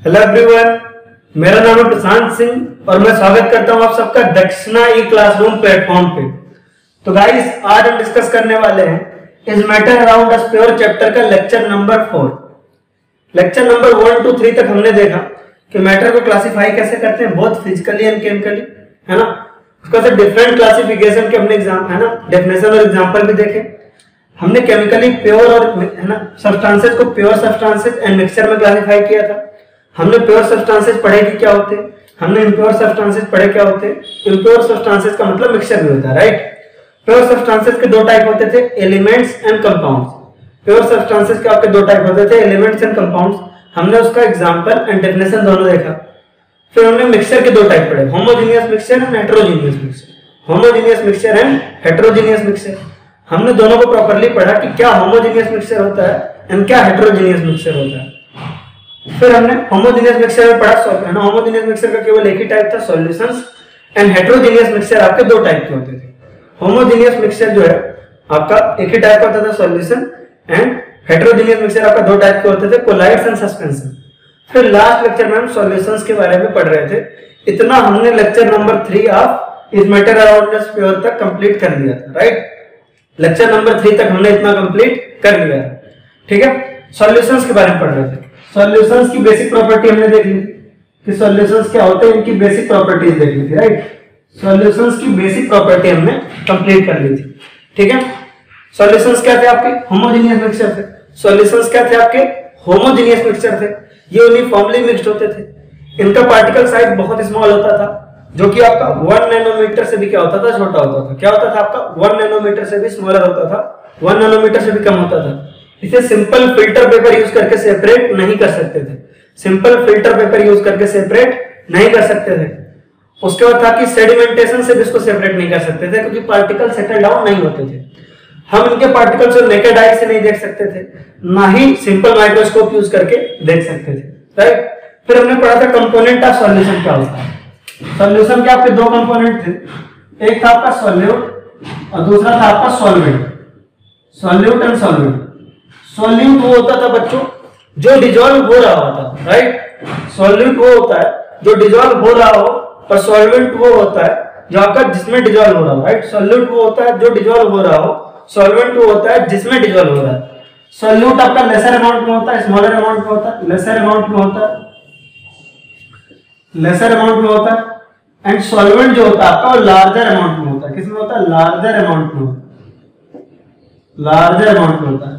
Hello everyone, मेरा नाम है प्रशांत सिंह और मैं स्वागत करता हूं आप सबका दक्षिणा ई क्लासरूम प्लेटफॉर्म पे। तो गाइस, आज हम डिस्कस करने वाले हैं is matter around us pure chapter का lecture number 4। Lecture number 1 to 3 तक हमने देखा कि मैटर को क्लासिफाई कैसे करते हैं, बोथ फिजिकली एंड केमिकली, है ना। उसका से डिफरेंट क्लासिफिकेशन के हमने एग्जाम, है ना, डेफिनेशन और एग्जांपल भी देखे। हमने केमिकली प्योर और, है ना, सब्सटेंसेस को प्योर सब्सटेंसेस एंड मिक्सचर में क्लासिफाई किया था। हमने प्योर सब्सटेंसेस पढ़े कि क्या होते हैं, हमने इम्प्योर सब्सटेंसेस पढ़े क्या होते हैं। इम्प्योर सब्सटेंसेस का मतलब मिक्सचर भी होता है, राइट। प्योर सब्सटेंसेस के दो टाइप होते थे, elements and compounds. Pure substances के आपके दो टाइप होते थे, एलिमेंट्स एंड कंपाउंड्स। हमने उसका एग्जांपल एंड डेफिनेशन दोनों देखा। फिर हमने मिक्सचर के दो टाइप पढ़े, homogeneous mixture and heterogeneous mixture. Homogeneous mixture and heterogeneous mixture हमने दोनों को प्रॉपर्ली पढ़ा कि क्या होमोजेनियस मिक्सचर होता है एंड क्या हेटेरोजेनियस मिक्सचर होता है। फिर हमने होमोजेनियस मिक्सचर में पढ़ा, है ना, होमोजेनियस मिक्सचर का केवल एक ही टाइप था, सॉल्यूशंस, एंड हेटेरोजेनियस मिक्सचर आपके दो टाइप के होते थे। होमोजेनियस मिक्सचर जो है आपका एक ही टाइप का होता था, सॉल्यूशन, एंड हेटेरोजेनियस मिक्सचर आपका दो टाइप के होते थे, कोलाइड्स एंड सस्पेंशन। फिर लास्ट लेक्चर में हम सॉल्यूशंस के बारे में पढ़ रहे थे। इतना हमने lecture number 3 of is matter around us pure तक कंप्लीट कर लिया था, राइट। लेक्चर नंबर 3 तक हमने इतना कंप्लीट कर लिया है, ठीक है। सॉल्यूशंस के बारे में पढ़ रहे थे। सॉल्यूशंस की बेसिक प्रॉपर्टी हमने देख ली कि सॉल्यूशंस क्या होते हैं, इनकी बेसिक प्रॉपर्टीज देख ली थी, राइट। सॉल्यूशंस की बेसिक प्रॉपर्टी हमने कंप्लीट कर ली थी, ठीक है। सॉल्यूशंस क्या थे आपके, होमोजेनियस मिक्सचर थे। सॉल्यूशंस क्या थे आपके, होमोजेनियस मिक्सचर थे। ये यूनिफॉर्मली मिक्स्ड होते थे। इनका पार्टिकल साइज बहुत स्मॉल होता था, जो कि आपका 1 नैनोमीटर से भी क्या होता था, छोटा होता था। क्या होता था आपका, 1 नैनोमीटर से भी स्मॉलर होता था, 1 नैनोमीटर से भी कम होता था। इसे सिंपल फिल्टर पेपर यूज करके सेपरेट नहीं कर सकते थे। सिंपल फिल्टर पेपर यूज करके सेपरेट नहीं कर सकते थे। उसके बाद था कि सेडिमेंटेशन से भी इसको सेपरेट नहीं कर सकते थे, क्योंकि पार्टिकल सेटल डाउन नहीं होते थे। हम इनके पार्टिकल्स को नेकेड आई से नहीं देख सकते थे, ना ही सिंपल माइक्रोस्कोप यूज करके देख सकते थे, राइट। फिर हमने पढ़ा था कंपोनेंट ऑफ सॉल्यूशन क्या होता है। सॉल्यूशन के आपके दो कंपोनेंट थे, एक था आपका सॉल्यूट और दूसरा था आपका solvent. Solute and solvent. Solute वो होता था बच्चों जो डिजॉल्व हो रहा होता, राइट। सॉल्यूट वो होता है जो डिजॉल्व हो रहा हो, और सॉल्वेंट वो होता है जो आपका जिसमें डिजॉल्व हो रहा हो, राइट। सॉल्यूट वो होता है जो डिजॉल्व हो रहा हो, सॉल्वेंट वो होता है जिसमें डिजॉल्व हो रहा है। सॉल्यूट आपका लेसर अमाउंट में होता है, स्मॉलर अमाउंट में होता है, लेसर अमाउंट में होता है, लेसर अमाउंट में होता है। एंड सॉल्वेंट जो होता है आपका वो लार्जर अमाउंट में होता है। किसमें होता है, लार्जर अमाउंट में होता है, लार्जर अमाउंट में होता है।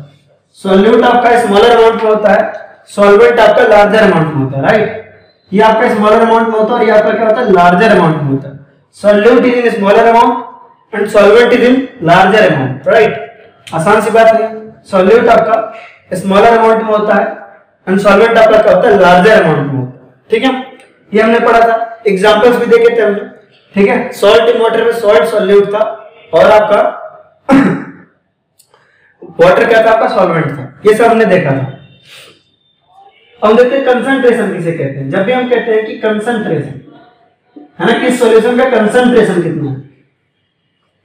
सॉल्यूट आपका स्मॉलर अमाउंट में होता है, सॉल्वेंट आपका लार्जर अमाउंट में होता है, राइट। ये आपका स्मॉलर अमाउंट में होता है और ये आपका क्या होता है, लार्जर अमाउंट में होता है। Solute is in smaller amount and solvent is in larger amount, right. आसान सी बात है। सॉल्यूट आपका स्मॉलर अमाउंट में होता है एंड सॉल्वेंट आपका क्या होता है, लार्जर अमाउंट में होता है, ठीक है। ये हमने पढ़ा था, एग्जांपल्स भी देखे थे हमने, ठीक है। सॉल्ट इन वाटर में सॉल्ट सॉल्यूट था और आपका वाटर क्या था, आपका सॉल्वेंट था। ये सब हमने देखा था। अब देखते हैं कंसंट्रेशन किसे कहते हैं। जब भी हम कहते हैं कि कंसंट्रेशन, है ना, कि सॉल्यूशन का कंसंट्रेशन कितना है,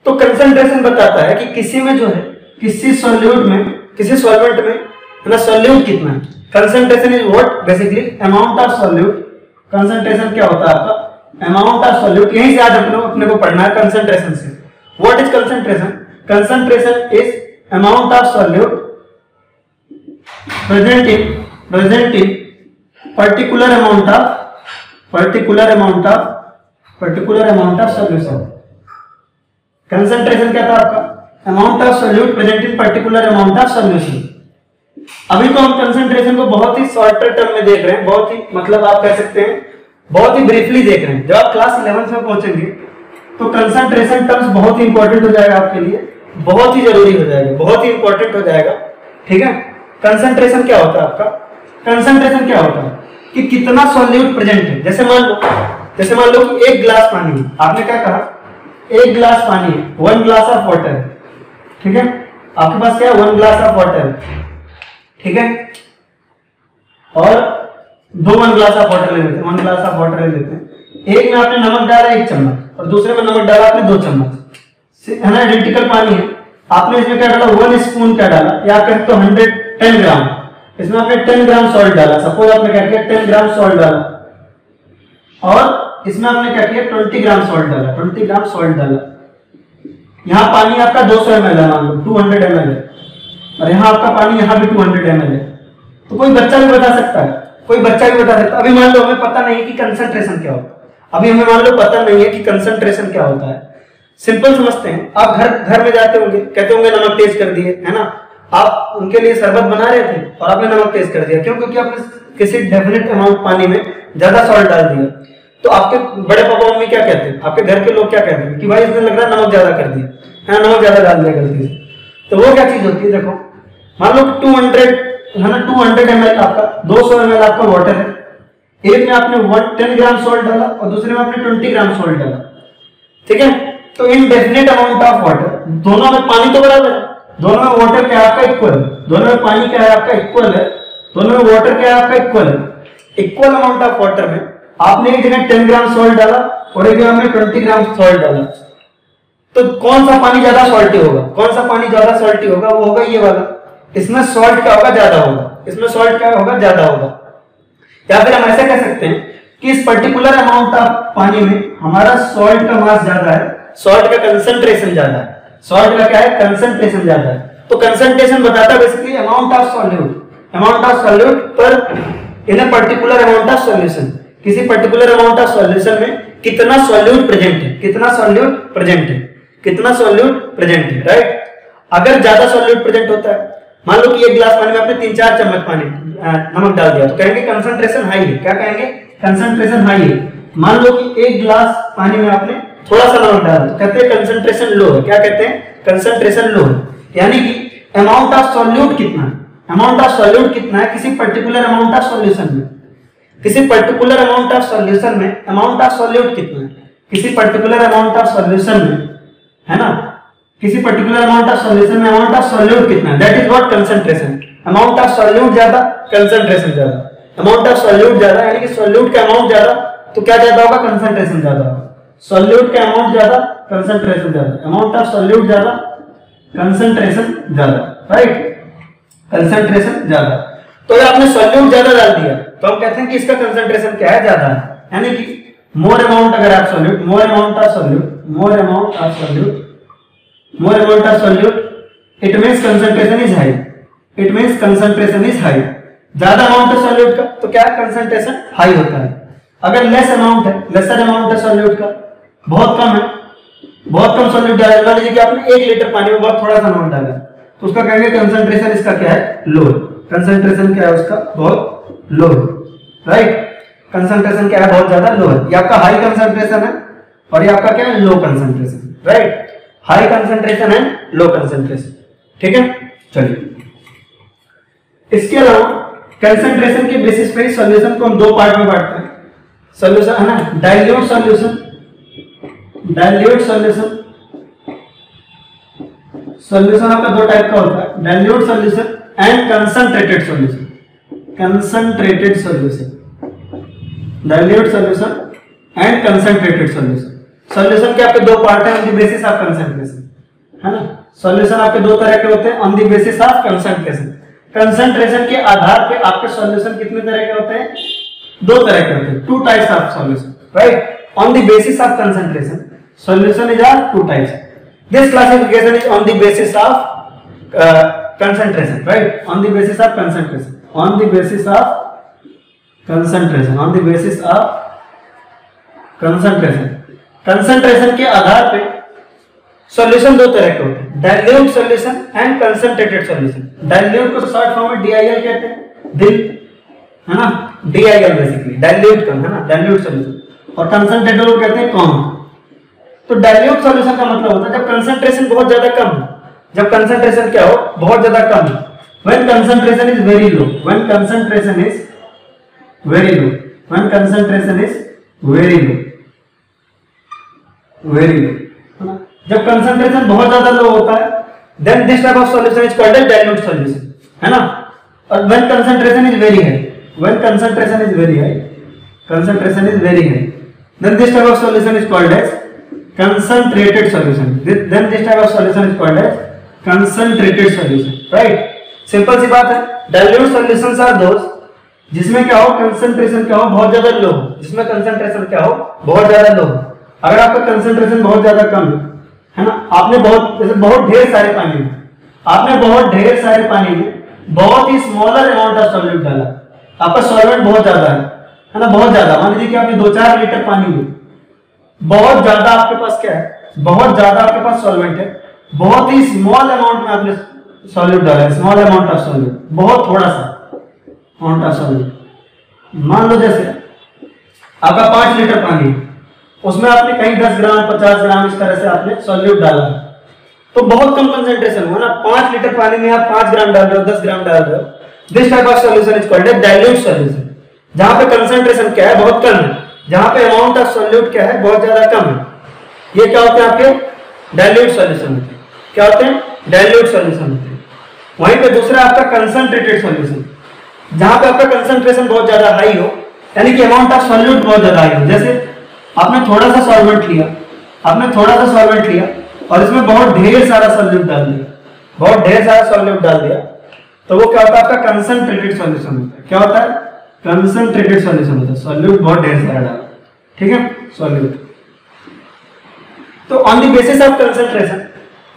तो कंसंट्रेशन बताता है कि किसी में जो है, किसी सॉल्यूट में, किसी सॉल्वेंट में, है ना, सॉल्यूट कितना है। Concentration is what, basically amount of solute. Concentration क्या होता है आपका, अमाउंट ऑफ सॉल्यूट। यहीं से आज अपने को पढ़ना है कंसंट्रेशन से। What is concentration, concentration is amount of solute present in particular amount of solution। concentration क्या था आपका, amount of solute present in particular amount of solution। अभी तो हम concentration को बहुत ही शॉर्टर टर्म में देख रहे हैं, बहुत ही, मतलब आप कह सकते हैं बहुत ही ब्रीफली देख रहे हैं। जब आप क्लास 11th में पहुंचेंगे तो कंसंट्रेशन टर्म्स बहुत ही इंपॉर्टेंट हो जाएगा आपके लिए, बहुत ही जरूरी हो जाएगा, बहुत ही इंपॉर्टेंट हो जाएगा, ठीक है। कंसंट्रेशन क्या होता है आपका, कंसंट्रेशन क्या होता है कि कितना सॉल्यूट प्रेजेंट है। जैसे मान लो कि 1 गिलास पानी है। आपने क्या कहा, 1 गिलास पानी है, 1 ग्लास ऑफ वाटर, ठीक है। आपके पास क्या है, 1 ग्लास ऑफ वाटर, ठीक है। और 1 ग्लास ऑफ वाटर ले लेते हैं, 1 ग्लास ऑफ वाटर ले लेते हैं। एक में आपने नमक डाला 1 चम्मच और दूसरे में नमक डाला आपने 2 चम्मच, है ना, आइडेंटिकल पानी है। आपने इसमें क्या डाला, 1 स्पून क्या डाला, या फिर तो 110 ग्राम, इसमें आपने 10 ग्राम सॉल्ट डाला, सपोज आपने क्या किया 10 ग्राम सॉल्ट डाला और इसमें आपने क्या किया 20 ग्राम सॉल्ट डाला, 20 ग्राम सॉल्ट डाला। यहाँ पानी आपका 200 ml है, मान लो 200 ml है, और यहाँ आपका पानी यहाँ भी 200 ml है। तो कोई बच्चा भी बता सकता है, कोई बच्चा भी बता सकता है। अभी मान लो हमें पता नहीं है कि कंसंट्रेशन क्या होता है, अभी हमें मान लो पता नहीं है कि कंसंट्रेशन क्या होता है। सिंपल समझते हैं, आप घर में जाते होंगे, कहते होंगे नमक तेज कर दिए, है ना, आप उनके लिए शरबत बना रहे थे और आपने नमक तेज कर दिया, क्यों? क्योंकि आपने किसी डेफिनेट अमाउंट पानी में ज्यादा सॉल्ट डाल दिया। तो आपके बड़े पापा मम्मी क्या कहते हैं, आपके घर के लोग क्या कहते हैं कि भाई इसने लग रहा है नमक ज्यादा कर दिया, है नमक ज्यादा डाल दिया गलती से। तो वो क्या चीज होती है, देखो मान लो 200 है ना, 200 ml आपका 200 ml आपका वाटर है, एक में आपने 10 ग्राम सॉल्ट डाला और दूसरे में आपने 20 ग्राम सॉल्ट डाला, ठीक है। तो इन डेफिनेट अमाउंट ऑफ वाटर, दोनों में पानी तो बराबर है, दोनों में वाटर क्या है आपका इक्वल है, दोनों में पानी क्या है आपका इक्वल है, दोनों में वाटर क्या है आपका इक्वल है। इक्वल अमाउंट ऑफ वाटर में आपने एक जगह 10 ग्राम सॉल्ट डाला और एक जगह में 20 ग्राम सॉल्ट डाला, तो कौन सा पानी ज्यादा सॉल्टी होगा, कौन सा पानी ज्यादा सॉल्टी होगा? वो होगा ये वाला। इसमें सॉल्ट क्या होगा? ज्यादा होगा, इसमें सॉल्ट क्या होगा? ज्यादा होगा। या फिर हम ऐसे कह सकते हैं कि इस पर्टिकुलर अमाउंट ऑफ पानी में हमारा सॉल्ट का मास ज्यादा है, सॉल्ट का कंसंट्रेशन ज्यादा है, सॉल्ट का क्या है? कंसंट्रेशन ज्यादा है। तो कंसंट्रेशन बताता है बेसिकली अमाउंट ऑफ सॉल्यूट पर in a particular amount of solution, किसी पर्टिकुलर अमाउंट ऑफ सॉल्यूशन में कितना सॉल्यूट प्रेजेंट है, कितना सॉल्यूट प्रेजेंट है, कितना सॉल्यूट प्रेजेंट है, राइट। अगर ज्यादा सॉल्यूट प्रेजेंट होता है, मान लो कि एक गिलास पानी में आपने 3-4 चम्मच पानी नमक डाल दिया, तो कहेंगे कंसंट्रेशन हाई है। क्या कहेंगे? कंसंट्रेशन हाई है। मान लो कि एक गिलास पानी में आपने थोड़ा सा नमक डाला, तो कहते हैं कंसंट्रेशन लो है। क्या कहते हैं? कंसंट्रेशन लो है। यानी कि अमाउंट ऑफ सॉल्यूट कितना है, अमाउंट ऑफ सॉल्यूट कितना है किसी पर्टिकुलर अमाउंट ऑफ सॉल्यूशन में, किसी पर्टिकुलर अमाउंट ऑफ सॉल्यूशन में अमाउंट ऑफ सॉल्यूट कितना है, किसी पर्टिकुलर अमाउंट ऑफ सॉल्यूशन में, है ना, किसी पर्टिकुलर अमाउंट ऑफ सॉल्यूशन में अमाउंट ऑफ सॉल्यूट कितना है, that is what concentration. Amount of solute ज्यादा, कंसंट्रेशन ज्यादा। अमाउंट ऑफ सॉल्यूट ज्यादा यानी कि सॉल्यूट का अमाउंट ज्यादा, तो क्या ज्यादा होगा? कंसंट्रेशन ज्यादा होगा। सॉल्यूट का अमाउंट ज्यादा, कंसंट्रेशन ज्यादा। अमाउंट ऑफ सॉल्यूट ज्यादा, कंसंट्रेशन ज्यादा, राइट, कंसंट्रेशन ज्यादा। तो ये आपने सॉल्यूट ज्यादा डाल दिया, तो हम कहते हैं कि इसका कंसंट्रेशन क्या है? ज्यादा है। यानी कि मोर अमाउंट अगर आप solute, more amount of solute, it means concentration is high, it means concentration is high. ज्यादा अमाउंट है सॉल्यूट का तो क्या कंसंट्रेशन हाई होता है। अगर लेस अमाउंट है, लेसर अमाउंट है सॉल्यूट का, बहुत कम है, बहुत कम सॉल्यूट डाला, मान लीजिए कि आपने 1 लीटर पानी में बहुत थोड़ा सा नमक डाला, तो उसका कहेंगे कंसंट्रेशन इसका क्या है? लो। कंसंट्रेशन क्या है उसका? बहुत लो, राइट। कंसंट्रेशन क्या है? बहुत ज्यादा लो है। ये आपका हाई कंसंट्रेशन है और ये आपका क्या है? Low concentration, right. High concentration and low concentration, ठीक है। चलिए, इसके अलावा कंसंट्रेशन के बेसिस पे सॉल्यूशन को हम 2 पार्ट में बांटते हैं। सॉल्यूशन है ना, dilute solution, dilute solution. Solution आपका 2 टाइप का होता है, dilute solution and concentrated solution. Concentrated solution, dilute solution and concentrated solution. Solution के आपके 2 पार्ट हैं on the basis of concentration, है ना। सॉल्यूशन आपके 2 तरह के होते हैं on the basis of concentration. Concentration के आधार पे आपके सॉल्यूशन कितने तरह के होते हैं? 2 तरह के होते हैं, 2 types of solution, right. On the basis of concentration solution is are 2 types. This classification is on the basis of concentration, right, on the basis of concentration, on the basis of concentration, on the basis of concentration। concentration के आधार पे solution 2 तरह के होते हैं, dilute solution and concentrated solution. Dilute को short form में DIL कहते हैं, दिल, है ना, DIL बेसिकली डाइल्यूट कम, है ना, डाइल्यूट सॉल्यूशन। और कंसंट्रेटेड को कहते हैं कम। तो डाइल्यूट सॉल्यूशन का मतलब होता है जब कंसंट्रेशन बहुत ज्यादा कम, जब कंसंट्रेशन क्या हो? बहुत ज्यादा कम। when concentration is very low, when concentration is very low, when concentration is very low, very low, जब कंसंट्रेशन बहुत ज्यादा लो होता है then this type of solution is called as dilute solution, है ना। और when concentration is very high, when concentration is very high, concentration is very high, then this type of solution is called as concentrated solution, then this type of solution is called as concentrated solution, right। Simple सी बात है। Dilute solutions are दोस जिसमें क्या हो, concentration क्या हो, बहुत ज्यादा लो, जिसमें कंसंट्रेशन क्या हो, बहुत ज्यादा लो। अगर आपका कंसंट्रेशन बहुत ज्यादा कम है ना, आपने बहुत ढेर सारे पानी में बहुत ही स्मॉलर अमाउंट ऑफ सॉल्यूट डाला, आपका सॉल्वेंट बहुत ज्यादा है ना, बहुत ज्यादा, मान लीजिए कि आपने 2-4 लीटर पानी में बहुत ज्यादा आपके पास क्या है, बहुत ज्यादा आपके पास सॉल्वेंट है, बहुत ही स्मॉल अमाउंट में आपने सॉल्यूट डाला है, स्मॉल अमाउंट ऑफ सॉल्यूट, बहुत थोड़ा सा अमाउंट ऑफ सॉल्यूट। मान लो जैसे आपका 5 लीटर पानी, उसमें आपने कहीं 10 ग्राम 50 ग्राम इस तरह से आपने सॉल्यूट डाला, तो बहुत कम कंसंट्रेशन हुआ ना। 5 लीटर पानी में आप 5 ग्राम डाल रहे हो, 10 ग्राम डाल रहे हो, this type of solution is called dilute solution. जहां पे कंसंट्रेशन क्या है, बहुत कम है, जहां पे अमाउंट ऑफ सॉल्यूट क्या है, बहुत ज्यादा कम है, ये क्या होते हैं आपके डाइल्यूट सॉल्यूशन होते हैं। क्या होते हैं, डाइल्यूट सॉल्यूशन होते हैं। वहीं पे दूसरा आपका कंसंट्रेटेड सॉल्यूशन, जहां पे आपका कंसंट्रेशन बहुत ज्यादा हाई हो, यानी कि अमाउंट ऑफ सॉल्यूट बहुत ज्यादा हाई हो। जैसे आपने थोड़ा सा सॉल्वेंट लिया, और इसमें बहुत ढेर सारा सॉल्यूट डाल दिया, तो वो क्या होता है, आपका कंसंट्रेटेड सॉल्यूशन होता है। क्या होता है, कंसंट्रेटेड सॉल्यूशन होता है, सॉल्यूट बहुत ढेर सारा डाला, ठीक है, सॉल्यूट। तो on the basis of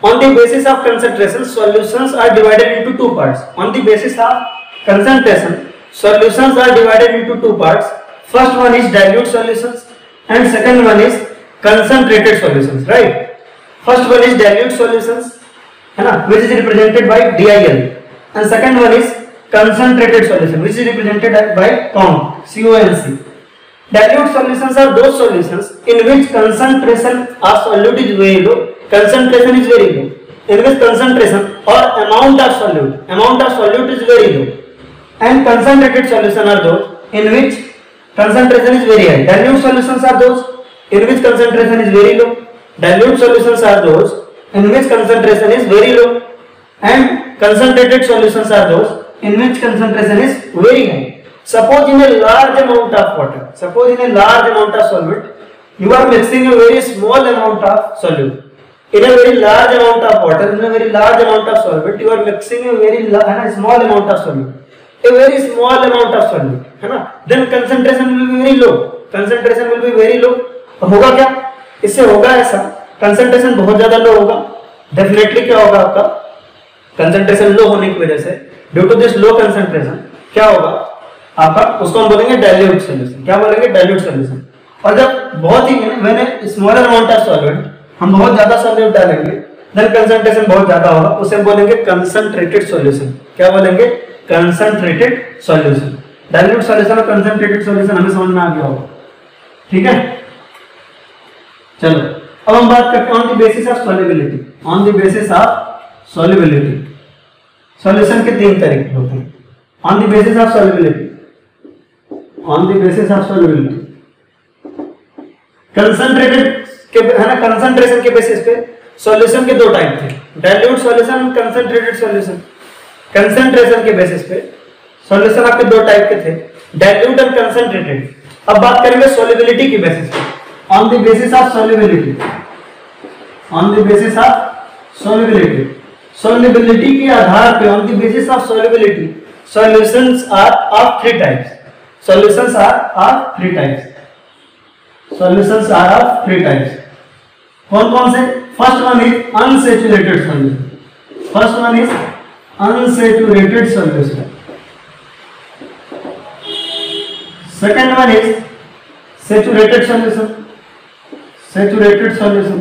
concentration solutions are divided into two parts. On the basis of concentration solutions are divided into two parts. First one is dilute solutions and second one is concentrated solutions, right? First one is dilute solutions, है ना, which is represented by DIL, and second one is concentrated solution which is represented by CONC. Dilute solutions are those solutions in which concentration of solute is very low, in which concentration or amount of solute is very low, and concentrated solution are those in which concentration is very high. Dilute solutions are those in which concentration is very low, dilute solutions are those in which concentration is very low, and concentrated solutions are those in which concentration is very high. Suppose in a large amount of water, solute, you are mixing a very small amount of solute. In a very large amount of water, in a very large amount of solvent, you are mixing a very small amount of solute. A very small amount of solute, है ना? Then concentration will be very low. और होगा क्या? इससे होगा ऐसा, concentration बहुत ज्यादा लो होगा. Definitely क्या होगा आपका? Concentration लो होने की वजह से, due to this low concentration, क्या होगा? आपका उसको हम बोलेंगे dilute solution. क्या बोलेंगे? Dilute solution. और जब बहुत ही मैंने smaller amount of solvent, हम बहुत ज्यादा सॉल्यूट डालेंगे, देन कंसंट्रेशन बहुत ज्यादा होगा, उसे बोलेंगे कंसंट्रेटेड सॉल्यूशन. क्या बोलेंगे? Concentrated solution. डाइल्यूट सॉल्यूशन और कंसंट्रेटेड सॉल्यूशन हमें समझ में आ गया होगा, ठीक है. चलो अब हम बात करते हैं on the basis of solubility. Solution के 3 तरीके होते हैं. On the basis of solubility, concentrated के है ना, कंसंट्रेशन के बेसिस पे सॉल्यूशन के 2 टाइप थे, डाइल्यूट सॉल्यूशन और कंसंट्रेटेड सॉल्यूशन. कंसंट्रेशन के बेसिस पे सॉल्यूशन आपके 2 टाइप के थे, डाइल्यूट और कंसंट्रेटेड. अब बात करेंगे सॉल्युबिलिटी के बेसिस पे. On the basis of solubility, solubility के आधार पे, on the basis of solubility, solutions are of 3 types. Solutions are of 3 types. कौन कौन से? First one is unsaturated solution. Second one is saturated solution.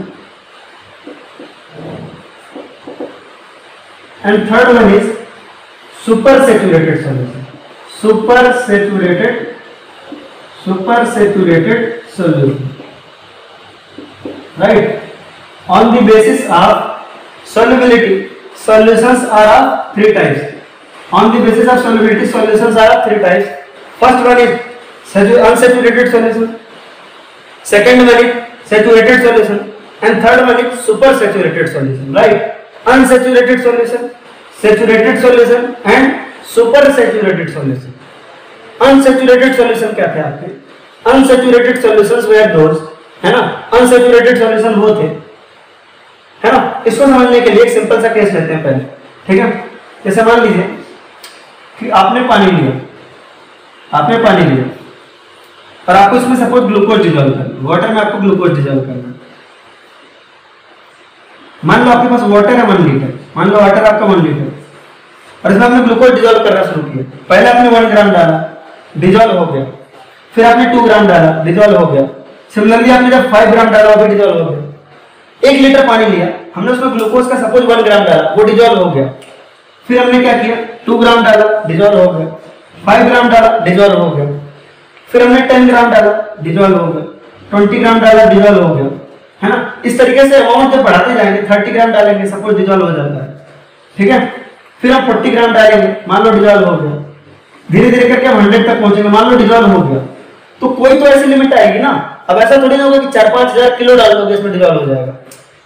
And third one is super saturated solution. Super saturated solution, right? On the basis of solubility, solutions are of 3 types. On the basis of solubility, solutions are of 3 types. First one is unsaturated solution, second one is saturated solution, and third one is super saturated solution, right? Unsaturated solution, saturated solution, and super saturated solution. Unsaturated solution क्या थे आपके? Unsaturated solutions where दोस, है ना, unsaturated solution वो थे, है ना. इसको समझने के लिए एक सिंपल सा केस लेते हैं पहले, ठीक है. जैसे मान लीजिए कि आपने पानी लिया और आपको इसमें सपोज ग्लूकोज डिजॉल्व करना, वाटर में आपको ग्लूकोज डिजॉल्व करना। मान लो आपके पास वाटर है 1 लीटर, मान लो वाटर आपका 1 लीटर और इसमें आपने ग्लूकोज डिजॉल्व करना शुरू किया। पहले आपने 1 ग्राम डाला, डिजॉल्व हो गया, फिर आपने 2 ग्राम डाला, डिजॉल्व हो गया, सिमिलरली आपने जब 5 ग्राम डाला वो भी डिजॉल्व हो गया। 1 लीटर पानी लिया, हमने उसमें ग्लूकोज का सपोज 1 ग्राम डाला, वो डिजॉल्व हो गया। फिर हमने क्या किया, 2 ग्राम डाला, डिजॉल्व हो गया, 5 ग्राम डाला, डिजॉल्व हो गया, फिर हमने 10 ग्राम डाला, डिजॉल्व हो गया, 20 ग्राम डाला, डिजॉल्व हो गया, है ना। इस तरीके से अमाउंट जब बढ़ाते जाएंगे, 30 ग्राम डालेंगे, सपोज डिजॉल्व हो जाता है, ठीक है। फिर हम 40 ग्राम डालेंगे, मान लो डिजॉल्व हो गया, धीरे धीरे करके हम 100 तक पहुंचेंगे, मान लो डिजॉल्व हो गया। तो कोई तो ऐसी लिमिट आएगी ना। अब ऐसा थोड़ी ना होगा कि 4-5 हजार किलो डाल दोगे इसमें डिजॉल्व हो जाएगा।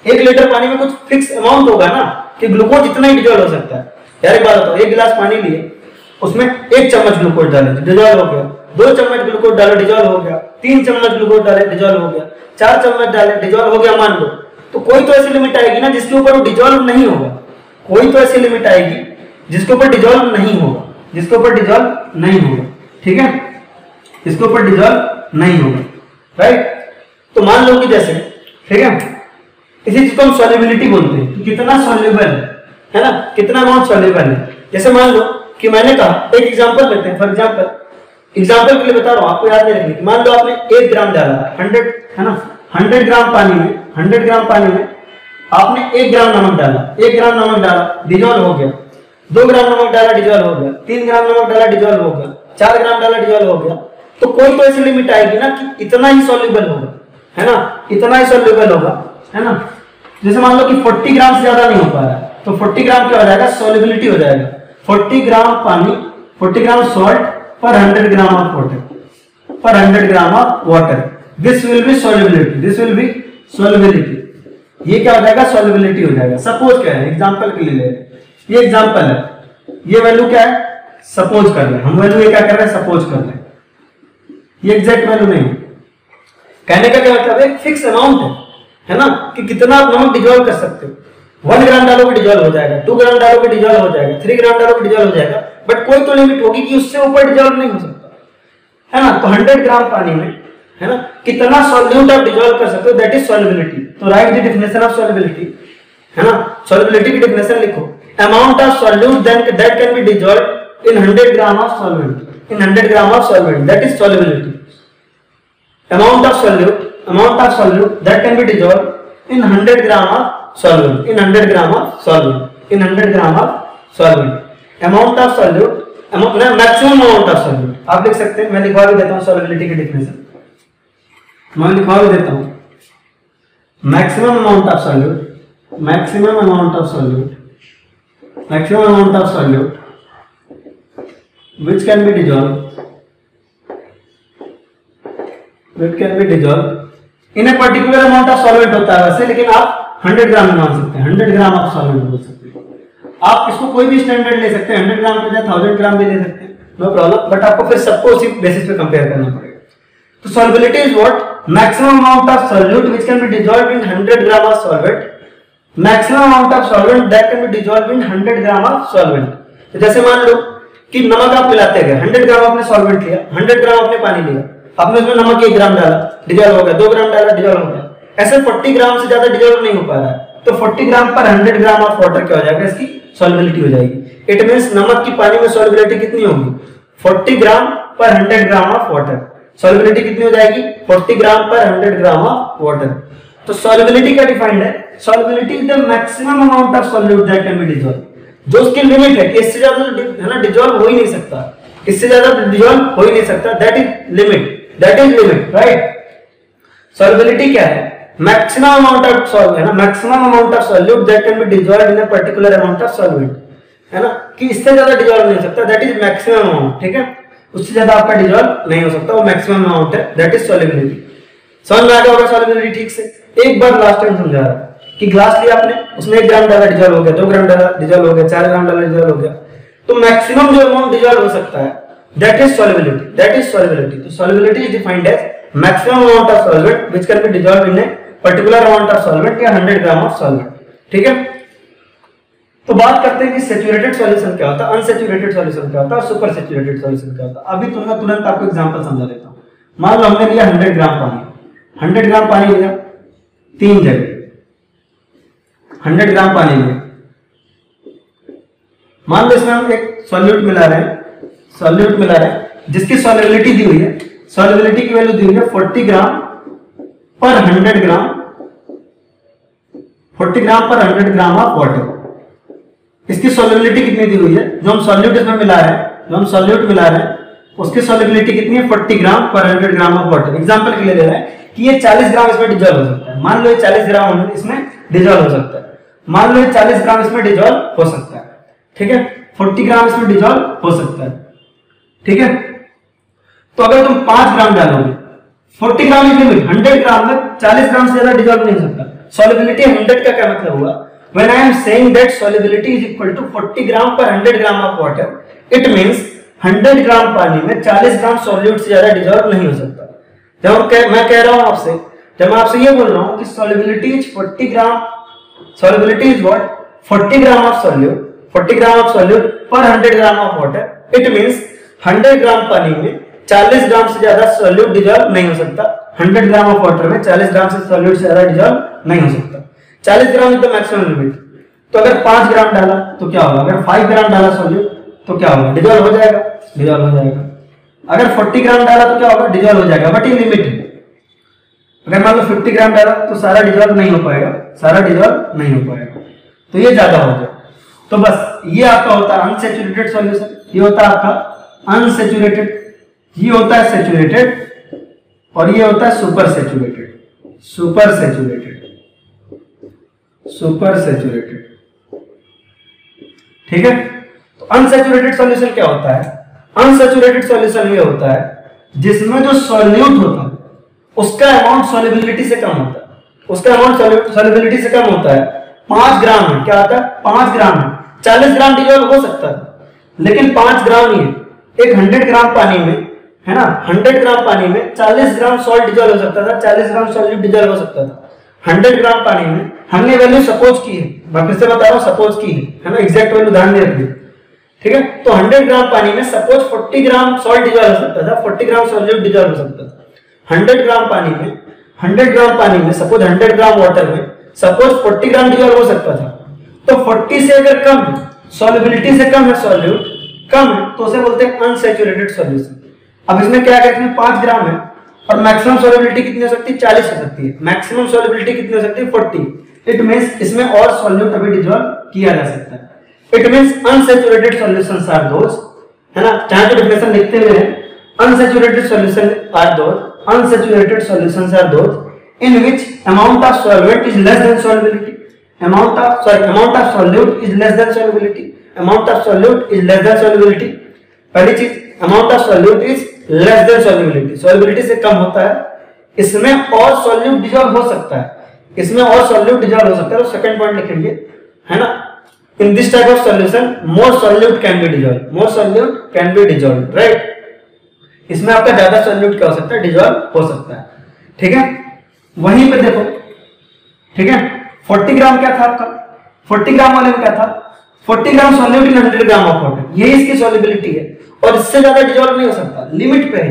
1 लीटर पानी में कुछ फिक्स अमाउंट होगा ना कि ग्लूकोज इतना ही डिजॉल्व हो सकता है। यार एक बात बताओ, 1 गिलास पानी लिए, उसमें 1 चम्मच ग्लूकोज डाले, डिजॉल्व हो गया, 2 चम्मच ग्लूकोज डाले, डिजॉल्व हो गया, 3 चम्मच ग्लूकोज डाले, डिजॉल्व हो गया, 4 चम्मच डाले, डिजॉल्व हो गया, मान लो। तो कोई तो ऐसी लिमिट आएगी ना जिसके ऊपर वो डिजॉल्व नहीं होगा। कोई तो ऐसी लिमिट आएगी जिसके ऊपर डिजॉल्व नहीं होगा, जिसके ऊपर डिजॉल्व नहीं होगा, ठीक है, इसके ऊपर डिजॉल्व नहीं होगा, राइट। तो मान लो कि जैसे, ठीक है, इसी चीज को हम सॉल्युबिलिटी बोलते हैं कि कितना सॉल्युबल है ना, कितना अमाउंट सॉल्युबल है। जैसे मान लो कि मैंने कहा, एक एग्जांपल लेते हैं, फॉर एग्जांपल के लिए बता रहा हूं, आपको याद नहीं रखनी। मान लो आपने 1 ग्राम डाला, 100 है ना, 100 ग्राम पानी में, 100 ग्राम पानी में आपने 1 ग्राम नमक डाला, 1 ग्राम नमक डाला, डिजॉल्व हो गया, 2 ग्राम नमक डाला, डिजॉल्व हो गया, 3 ग्राम नमक डाला, डिजॉल्व हो गया, 4 ग्राम डाला, डिजॉल्व हो गया। तो कोई तो ऐसी लिमिट आएगी ना कि इतना ही सॉल्युबल होगा, है ना, इतना ही सॉल्युबल होगा, है ना। जैसे मान लो कि 40 ग्राम से ज्यादा नहीं हो पा रहा है, तो 40 ग्राम क्या हो जाएगा, सॉल्युबिलिटी हो जाएगा। 40 ग्राम पानी, 40 ग्राम सॉल्ट पर 100 ग्राम ऑफ वाटर, पर 100 gram of water, this will be solubility, this will be solubility. ये क्या हो जाएगा, सॉल्युबिलिटी हो जाएगा। सपोज क्या है, एग्जांपल के लिए ले, ये एग्जांपल है, ये वैल्यू क्या है, सपोज कर रहे हैं हम, वैल्यू ये क्या कर रहे हैं, सपोज कर रहे हैं, ये एग्जैक्ट वैल्यू नहीं है। कहने का क्या मतलब है, फिक्स अमाउंट है ना, कि कितना आप नमक डिजॉल्व कर सकते हो। 1 ग्राम डालोगे डिजॉल्व हो जाएगा, 2 ग्राम डालोगे डिजॉल्व हो जाएगा, 3 ग्राम डालोगे डिजॉल्व हो जाएगा, बट कोई तो लिमिट होगी कि उससे ऊपर डिजॉल्व नहीं हो सकता, है ना। तो 100 ग्राम पानी में, है ना, कितना सॉल्यूट आप डिजॉल्व कर सकते हो, दैट इज सॉल्युबिलिटी। तो right the definition of solubility, है ना, सॉल्युबिलिटी की डेफिनेशन लिखो, amount of solute that can be dissolve in 100 gram of solvent, in 100 gram of solvent, that is solubility. amount of solute that can be dissolved in 100 gram of solvent, in 100 gram of solvent, in 100 gram of solvent, amount of solute, maximum amount of solute। आप लिख सकते हैं, मैं लिखवा भी देता हूँ solubility की डेफिनेशन, मैं लिखवा भी देता हूँ, maximum amount of solute, maximum amount of solute, maximum amount of solute which can be dissolved, which can be dissolved in a particular amount of solvent होता है वैसे, लेकिन आप 100 ग्राम में मान सकते हैं, 100 ग्राम ऑफ सॉल्वेंट बोल सकते हैं। आप इसको कोई भी स्टैंडर्ड ले सकते हैं, 100 ग्राम पे या 1000 ग्राम भी ले सकते हैं, नो प्रॉब्लम, बट आपको फिर सबको उसी बेसिस पे कंपेयर करना पड़ेगा। तो solubility is what, maximum amount of solute which can be dissolved in 100 gram of solvent, maximum amount of solvent that can be dissolved in 100 gram of solvent. तो जैसे मान लो कि नमक आप मिलाते गए, 100 ग्राम आपने सॉल्वेंट लिया, 100 ग्राम आपने पानी लिया, आपने उसमें नमक 1 ग्राम डाला, डिजॉल्व हो गया, 2 ग्राम डाला, डिजॉल्व हो गया, ऐसे 40 ग्राम से ज्यादा डिजॉल्व नहीं हो पा रहा है। तो 40 ग्राम पर 100 ग्राम ऑफ वाटर क्या हो जाएगा, इसकी सॉल्युबिलिटी हो जाएगी। इट मींस नमक की पानी में सॉल्युबिलिटी कितनी होगी, 40 ग्राम पर 100 ग्राम ऑफ वाटर, सॉल्युबिलिटी कितनी हो जाएगी, 40 ग्राम पर 100 ग्राम ऑफ वाटर। तो सॉल्युबिलिटी क्या डिफाइंड है, solubility is the maximum amount of solute that can be dissolved, जो उसकी लिमिट है, इससे ज्यादा है ना डिसॉल्व हो ही नहीं सकता, इससे ज्यादा डिसॉल्व हो ही नहीं सकता, that is limit, that is limit, right. Solubility क्या है, मैक्सिमम अमाउंट ऑफ सॉल्वेंट, है ना, maximum amount of solute that can be dissolved in a particular amount of solvent, है ना, कि इससे ज्यादा डिसॉल्व नहीं हो सकता, दैट इज मैक्सिमम अमाउंट, ठीक है, उससे ज्यादा आपका डिसॉल्व नहीं हो सकता, वो मैक्सिमम अमाउंट है, दैट इज सॉल्युबिलिटी। समझ में आ गया होगा सॉल्युबिलिटी ठीक से। एक बार लास्ट टाइम समझा रहा कि ग्लास लिया आपने, उसमें 1 ग्राम डाला, डिसॉल्व हो गया, 2 ग्राम डाला, डिसॉल्व हो गया, 4 ग्राम डाला, डिसॉल्व हो गया, तो मैक्सिमम जो अमाउंट डिसॉल्व हो सकता है that is solubility, that is solubility. तो solubility is defined as maximum amount of solvent which can be dissolved in a particular amount of solvent या 100 ग्राम ऑफ सॉल्वेंट, ठीक है। तो बात करते हैं कि सैचुरेटेड सॉल्यूशन क्या होता है, अनसैचुरेटेड सॉल्यूशन क्या होता है और सुपर सैचुरेटेड सॉल्यूशन क्या होता है। अभी तुरंत आपको एग्जांपल समझा देता हूं। मान लो हमने लिया 100 ग्राम पानी, 100 ग्राम पानी लिया 3 जगह, 100 ग्राम पानी लिया। मान लो इसमें हम एक सॉल्यूट मिला रहे हैं जिसकी सॉल्युबिलिटी दी हुई है, सॉल्युबिलिटी की वैल्यू दी हुई है 40 ग्राम पर 100 ग्राम, 40 ग्राम पर 100 ग्राम ऑफ वाटर। इसकी सॉल्युबिलिटी कितनी दी हुई है, जो हम सॉल्यूट इसमें मिला रहे हैं उसकी सॉल्युबिलिटी कितनी है 40 ग्राम पर 100 ग्राम ऑफ वाटर। एग्जांपल के लिए ले रहे हैं कि ये 40 ग्राम इसमें डिजॉल्व हो सकता है। मान लो ये 40 ग्राम इसमें डिजॉल्व हो सकता है, मान लो ये 40 ग्राम इसमें डिजॉल्व हो सकता है, ठीक है। 40 ग्राम इसमें डिजॉल्व हो सकता है, ठीक है। तो अगर तुम 5 ग्राम डालोगे, 40 ग्राम की लिमिट 100 ग्राम में 40 ग्राम से ज्यादा डिजॉल्व नहीं हो सकता। सॉल्युबिलिटी 100 का क्या मतलब हुआ, when I am saying that solubility is equal to 40 ग्राम पर 100 gram of water, it means 100 ग्राम पानी में 40 ग्राम सॉल्यूट से ज्यादा डिजॉल्व नहीं हो सकता। मैं कह रहा हूं आपसे, जब मैं आपसे ये बोल रहा हूं कि solubility is 40 gram, solubility is what 40 gram of solute, 40 gram of solute पर 100 gram of water, it means 100 ग्राम पानी में 40 ग्राम से ज्यादा सॉल्यूट डिजॉल्व नहीं हो सकता। 100 ग्राम ऑफ वाटर में 40 ग्राम से सॉल्यूट से ज्यादा डिजॉल्व नहीं हो सकता। 40 gram is the maximum limit. तो अगर 5 ग्राम डाला तो क्या होगा, अगर 5 ग्राम डाला सॉल्यूट तो क्या होगा, डिजॉल्व हो जाएगा, डिजॉल्व हो जाएगा। अगर 40 ग्राम डाला तो क्या होगा, डिजॉल्व हो जाएगा, बट ये लिमिट है। अगर मान लो 50 ग्राम डाला तो सारा डिजॉल्व नहीं हो पाएगा, सारा डिजॉल्व नहीं हो पाएगा, तो ये ज्यादा हो जाएगा। तो बस ये आपका होता है अनसैचुरेटेड सॉल्यूशन, ये होता है आपका अनसैचुरेटेड, ये होता है सैचुरेटेड और ये होता है super saturated, super saturated, super saturated, ठीक है। तो अनसैचुरेटेड सॉल्यूशन क्या होता है, अनसैचुरेटेड सॉल्यूशन ये होता है जिसमें जो सॉल्यूट होता है उसका अमाउंट सॉल्युबिलिटी से कम होता है, उसका अमाउंट सॉल्युबिलिटी से कम होता है। 5 ग्राम में क्या होता है, 5 ग्राम में 40 ग्राम डिजॉल्व हो सकता है, लेकिन 5 ग्राम ही है। एक 100 ग्राम पानी में, है ना, 100 ग्राम पानी में 40 ग्राम सॉल्ट डिजॉल्व हो सकता था, 40 ग्राम सॉल्यूट डिजॉल्व हो सकता था। 100 ग्राम पानी में हमने वैल्यू सपोज की है, मैं फिर से बता रहा हूं, सपोज की है ना, एग्जैक्ट वैल्यू ध्यान में रखिए, ठीक है। तो 100 ग्राम पानी में सपोज 40 ग्राम सॉल्ट डिजॉल्व हो सकता था, 40 ग्राम सॉल्यूट डिजॉल्व हो सकता था। 100 ग्राम पानी में, 100 ग्राम पानी में सपोज 100 ग्राम वाटर में सपोज 40 ग्राम डिजॉल्व हो सकता था। तो 40 से अगर कम है, सॉल्युबिलिटी से कम है, सॉल्यूट कम है, तो उसे बोलते हैं अनसैचुरेटेड सॉल्यूशन। अब इसमें क्या है, इसमें 5 ग्राम है और मैक्सिमम सॉल्युबिलिटी कितनी हो सकती है, 40 हो सकती है, मैक्सिमम सॉल्युबिलिटी कितनी हो सकती है, 40। इट मींस इसमें और सॉल्यूट अभी डिजॉल्व किया जा सकता है। It means unsaturated solutions are those, है ना, चाहे तो डेफिनेशन लिखते हुए हैं, unsaturated solution are those, unsaturated solutions are those in which amount of solvent is less than solubility, amount of solute is less than solubility, amount of solute is less than solubility। पहली चीज amount of solute is less than solubility, solubility से कम होता है, इसमें और solute dissolve हो सकता है, इसमें और solute dissolve हो सकता है। तो सेकंड पॉइंट लिखेंगे, है ना, in this type of solution more solute can be dissolved, more solute can be dissolved, right। इसमें आपका ज्यादा सॉल्यूट क्या हो सकता है, डिजॉल्व हो सकता है, ठीक है। वहीं पे देखो, ठीक है, 40 ग्राम क्या था आपका, 40 ग्राम वाले में क्या था, 40 gram solute in 100 gram of water, यही इसकी सॉल्युबिलिटी है और इससे ज्यादा डिजॉल्व नहीं हो सकता, लिमिट पे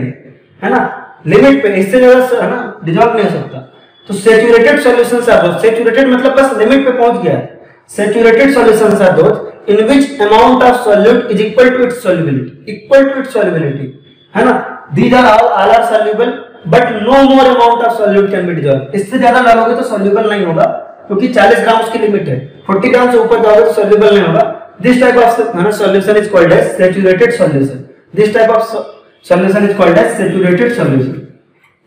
है ना, लिमिट पे, इससे ज्यादा है ना डिजॉल्व नहीं हो सकता। तो saturated solutions are those, saturated मतलब बस लिमिट पे पहुंच गया है, saturated solutions are those in which amount of solute is equal to its solubility, equal to its solubility, है ना। These are all are soluble, but no more amount of solute can be dissolved। इससे ज्यादा डालोगे तो soluble नहीं होगा, क्योंकि 40 ग्राम उसकी लिमिट है, 40 ग्राम से ऊपर जाओगे तो soluble नहीं होगा। This type of solution is called as saturated solution, this type of solution is called as saturated solution।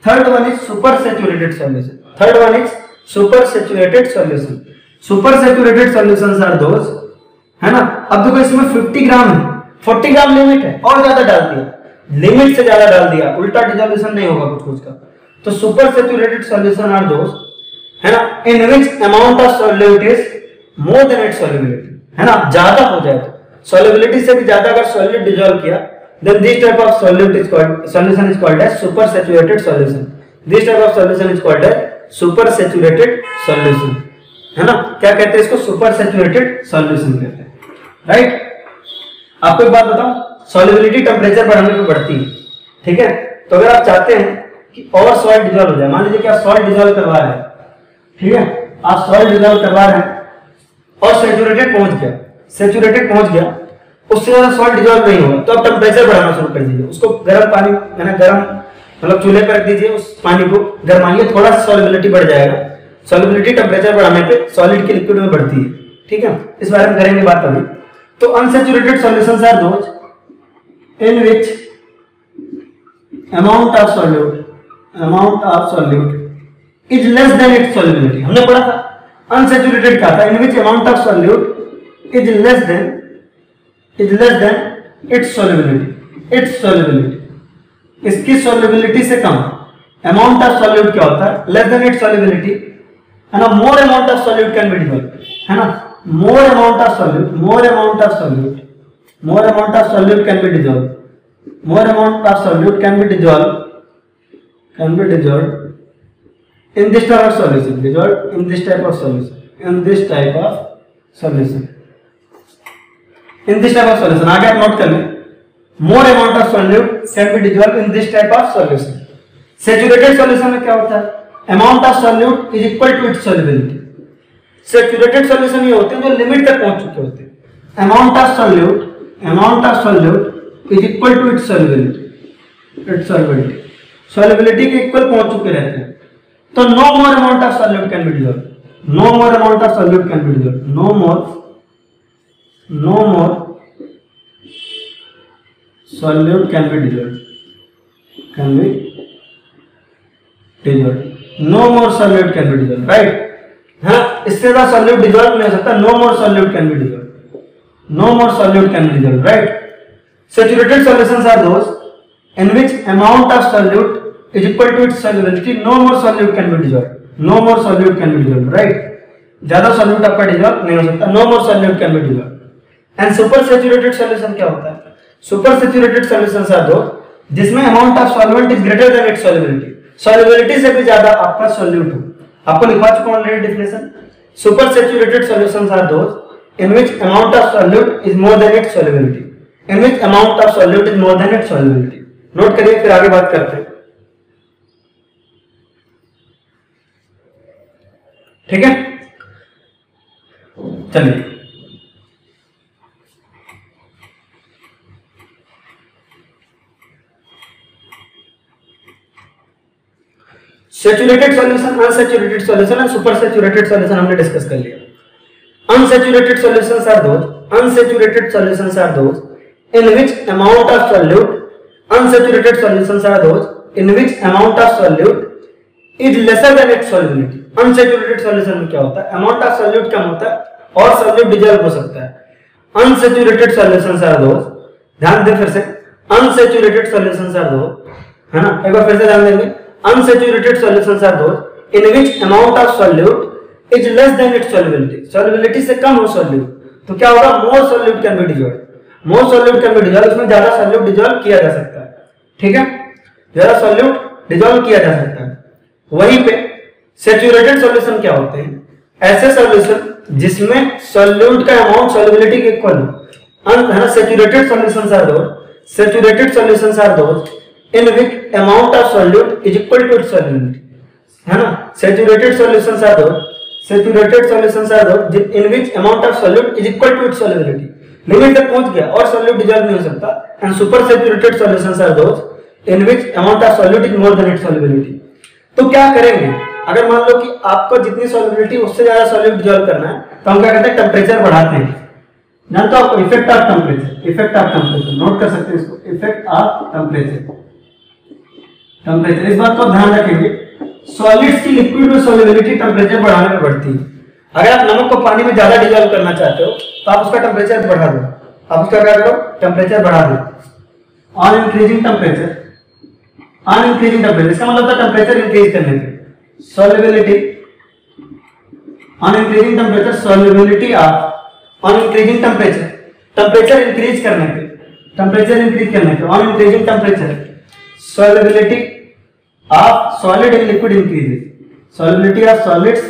Third one is super saturated solution, third one is super saturated solution। super saturated solutions are those, है ना। अब देखो इसमें 50 ग्राम है, 40 ग्राम limit है और ज्यादा डाल दिया, लिमिट से ज्यादा डाल दिया, उल्टा डिसोल्यूशन नहीं होगा कुछ का। तो super saturated solution are those, है ना, in which amount of solute is more than its solubility, है ना, ज्यादा हो जाए तो सॉल्युबिलिटी से भी ज्यादा अगर सॉल्यूट डिसॉल्व किया, then this type of solute is called, solution is called as super saturated solution. This type of solution is called as super saturated solution. है ना, क्या कहते हैं इसको, सुपर सैचुरेटेड सॉल्यूशन कहते हैं, राइट। आपको एक बात बताऊं, सॉल्युबिलिटी टेम्परेचर बढ़ाने पे बढ़ती है, ठीक है। तो अगर आप चाहते हैं कि और सॉल्ट डिजॉल्व हो जाए, मान लीजिए कि आप सॉल्ट डिजॉल्व करवा रहे हैं, ठीक है, आप सॉल्ट डिजॉल्व करवा रहे हैं और सैचुरेटेड पहुंच गया, उससे ज्यादा सॉल्ट डिजॉल्व नहीं होगा, तो आप टेम्परेचर बढ़ाना शुरू कर दीजिए, उसको गर्म पानी है ना, गर्म मतलब चूल्हे पर रख दीजिए, उस पानी को गर्माइए, थोड़ा सा सॉल्युबिलिटी बढ़ जाएगा। सॉल्युबिलिटी टेम्परेचर बढ़ाने पे सॉलिड की लिक्विड में बढ़ती है, ठीक है, इस बारे में करेंगे बात अभी। तो unsaturated solutions are those in which amount of solute is less than its solubility। हमने पढ़ा था अनसैचुरेटेड क्या था, in which amount of solute is less than its solubility, इसकी solubility से कम। amount of solute क्या होता है, less than its solubility, है ना, more amount of solute can be dissolved, है ना, more amount of solute can be dissolved, more amount of solute can be dissolved in this type of solution, आगे आप note कर लें, more amount of solute can be dissolved in this type of solution। Saturated solution में क्या होता है, amount of solute is equal to its solubility। Saturated solution ये होते हैं जो लिमिट तक पहुंच चुके होते हैं, amount of solute is equal to its solubility, solubility के इक्वल पहुंच चुके रहते हैं, तो no more amount of solute can be dissolved, no more solute can be dissolved, right। हाँ, इससे ज्यादा सॉल्यूट डिजॉल्व नहीं हो सकता, no more solute can be dissolved, right। Saturated solutions are those in which amount of solute is equal to its solubility, no more solute can be dissolved, right। ज्यादा solute आपका dissolve नहीं हो सकता, no more solute can be dissolved। and super saturated solution क्या होता है, super saturated solutions are those जिसमें amount of solvent is greater than its solubility, solubility से भी ज्यादा आपका सॉल्यूट हो। आपको लिखवा चुका हूं already definition, super saturated solutions are those in which amount of solute is more than its solubility, note करिए, फिर आगे बात करते हैं, ठीक है। चलिए, सैचुरेटेड सॉल्यूशन, अनसैचुरेटेड सॉल्यूशन और सुपर सैचुरेटेड सॉल्यूशन हमने डिस्कस कर लिया। Unsaturated solutions are those in which amount of solute, unsaturated solutions are those in which amount of solute is lesser than its solubility। unsaturated solution में क्या होता है, amount of solute कम होता है और solute dissolve हो सकता है। unsaturated solutions are those, ध्यान दें फिर से, unsaturated solutions are those, है ना, एक बार फिर से ध्यान देंगे, unsaturated solutions are those in which amount of solute is less than its solubility से कम हो solute, तो क्या होगा, more solute can be dissolved, उसमें ज्यादा सॉल्यूट डिजॉल्व किया जा सकता है, ठीक है, ज्यादा सॉल्यूट डिजॉल्व किया जा सकता है। वहीं पे सैचुरेटेड सॉल्यूशन क्या होते हैं, ऐसे सॉल्यूशन जिसमें सॉल्यूट का अमाउंट सॉल्युबिलिटी के इक्वल हो, है ना। Saturated solutions are those in which amount of solute is equal to its solubility, है ना। Saturated solutions are those in which amount of solute is equal to its solubility, limit तक पहुंच गया और सॉल्यूट डिजॉल्व नहीं हो सकता। And super saturated solutions are those in which amount of solute is more than its solubility. तो क्या करेंगे, अगर मान लो कि आपको जितनी सॉल्युबिलिटी उससे ज्यादा सॉल्यूट डिजॉल्व करना है, तो हम क्या करते हैं, टेम्परेचर बढ़ाते हैं। जानते हो आपको इफेक्ट ऑफ टेम्परेचर, नोट कर सकते हैं इसको, इफेक्ट ऑफ टेम्परेचर। इस बात को ध्यान रखेंगे, सॉलिड्स की लिक्विड में सॉल्युबिलिटी टेम्परेचर बढ़ाने में बढ़ती है। अगर आप नमक को पानी में ज्यादा डिजॉल्व करना चाहते हो तो आप उसका टेम्परेचर बढ़ा दो, आप उसका क्या करो, टेम्परेचर बढ़ा दो। ऑन इंक्रीजिंग टेम्परेचर, इसका मतलब टेम्परेचर इंक्रीज करने पे solubility, on increasing temperature solubility of, on increasing temperature increase करने पे, on increasing temperature solubility of solid in liquid increases, solubility of solids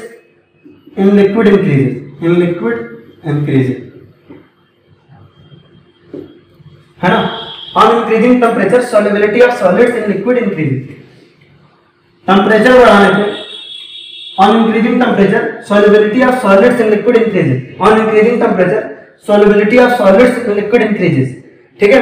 in liquid increases, है ना। On increasing temperature solubility of solids in liquid increases, temperature बढ़ाने पे on increasing temperature solubility of solids in liquid increases, on increasing temperature solubility of solids in liquid increases. ठीक है,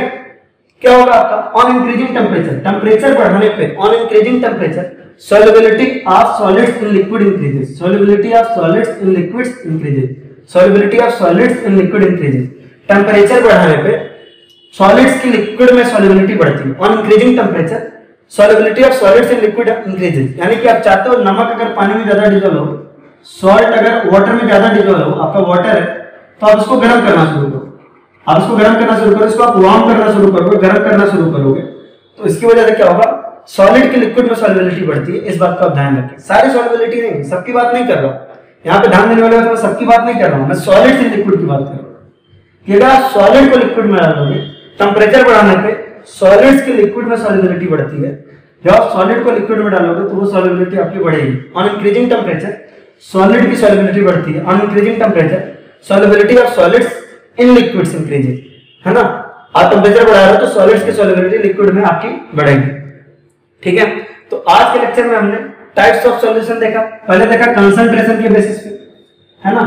क्या होगा आपका on increasing temperature, temperature बढ़ाने पे on increasing temperature solubility of solids in liquid increases, solubility of solids in liquids increases, solubility of solids in liquid increases। Temperature बढ़ाने पे solids की लिक्विड में solubility बढ़ती है। On increasing temperature solubility of solids in liquid increases, यानी कि आप चाहते हो नमक अगर पानी में ज्यादा डिजोल्व हो, सॉल्ट अगर वाटर में ज्यादा डिजोल्व हो, आपका वाटर है तो आप इसको गर्म करना शुरू करो, आप इसको गर्म करना शुरू करो, इसको आप वार्म करना शुरू करोगे, गर्म करना शुरू करोगे, तो इसकी वजह से क्या होगा, सॉलिड की लिक्विड में सॉल्युबिलिटी बढ़ती है। इस बात का आप ध्यान रखें। सारी सॉल्युबिलिटी नहीं, सबकी बात नहीं कर रहा हूं, यहाँ पे ध्यान देने वाले मैं सबकी बात नहीं कर रहा हूं, मैं सॉलिड से लिक्विड की बात कर रहा हूं कि अगर आप सॉलिड को लिक्विड में डालोगे, टेम्परेचर बढ़ाने पे सॉलिड्स की लिक्विड में सॉल्युबिलिटी बढ़ती है। जब आप सॉलिड को लिक्विड में डालोगे तो वो सॉल्युबिलिटी आपकी बढ़ेगी। ऑन इंक्रीजिंग टेम्परेचर सॉलिड की सॉल्युबिलिटी बढ़ती है। On increasing temperature solubility of solids in liquids increases, है ना। आप टेम्परेचर बढ़ा रहे हो तो सॉलिड्स की सॉल्युबिलिटी लिक्विड में आपकी बढ़ेगी। ठीक है, तो आज के लेक्चर में हमने टाइप्स ऑफ सॉल्यूशन देखा। पहले देखा कंसंट्रेशन के बेसिस पे, है ना,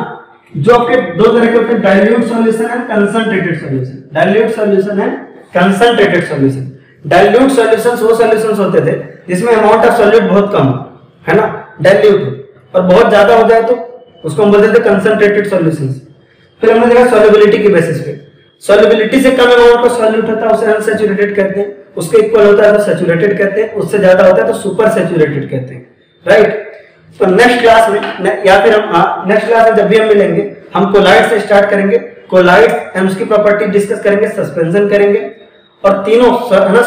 जो आपके दो तरह के होते हैं, dilute solution and concentrated solution. Dilute solution and concentrated solution. Dilute solutions वो सॉल्यूशंस होते थे जिसमें अमाउंट ऑफ सॉल्यूट बहुत कम है ना, डाइल्यूट, और बहुत ज्यादा हो जाए तो उसको हम बोलते थे कंसंट्रेटेड सॉल्यूशंस। फिर हमने देखा सॉल्युबिलिटी के बेसिस पे, सॉल्युबिलिटी से कम अमाउंट का सॉल्यूट होता है उसे अनसैचुरेटेड कहते हैं, उसके इक्वल होता है तो सैचुरेटेड कहते हैं, उससे ज्यादा होता है तो सुपर सैचुरेटेड कहते हैं, राइट। तो नेक्स्ट क्लास में या फिर हम नेक्स्ट क्लास में जब भी हम मिलेंगे हम कोलाइड से स्टार्ट करेंगे, कोलाइड एंड उसकी प्रॉपर्टी डिस्कस करेंगे, सस्पेंशन करेंगे, और तीनों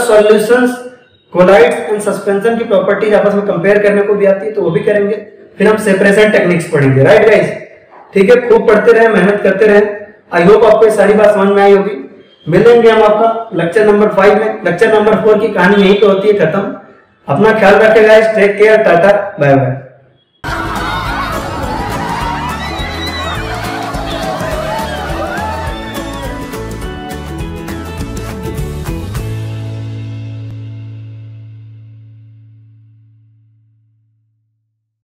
सॉल्यूशंस कोलाइड्स एंड सस्पेंशन की प्रॉपर्टीज आपस में कंपेयर करने को भी आती है तो वो भी करेंगे। फिर हम सेपरेशन टेक्निक्स पढ़ेंगे, राइट गाइस। ठीक है, खूब पढ़ते रहे, मेहनत करते रहे। आई होप आपको ये सारी बात समझ में आई होगी। मिलेंगे हम आपका लेक्चर नंबर 5 में। लेक्चर नंबर 4 की कहानी यहीं पे होती है खत्म। अपना ख्याल रखेगा, take care, tata, bye bye.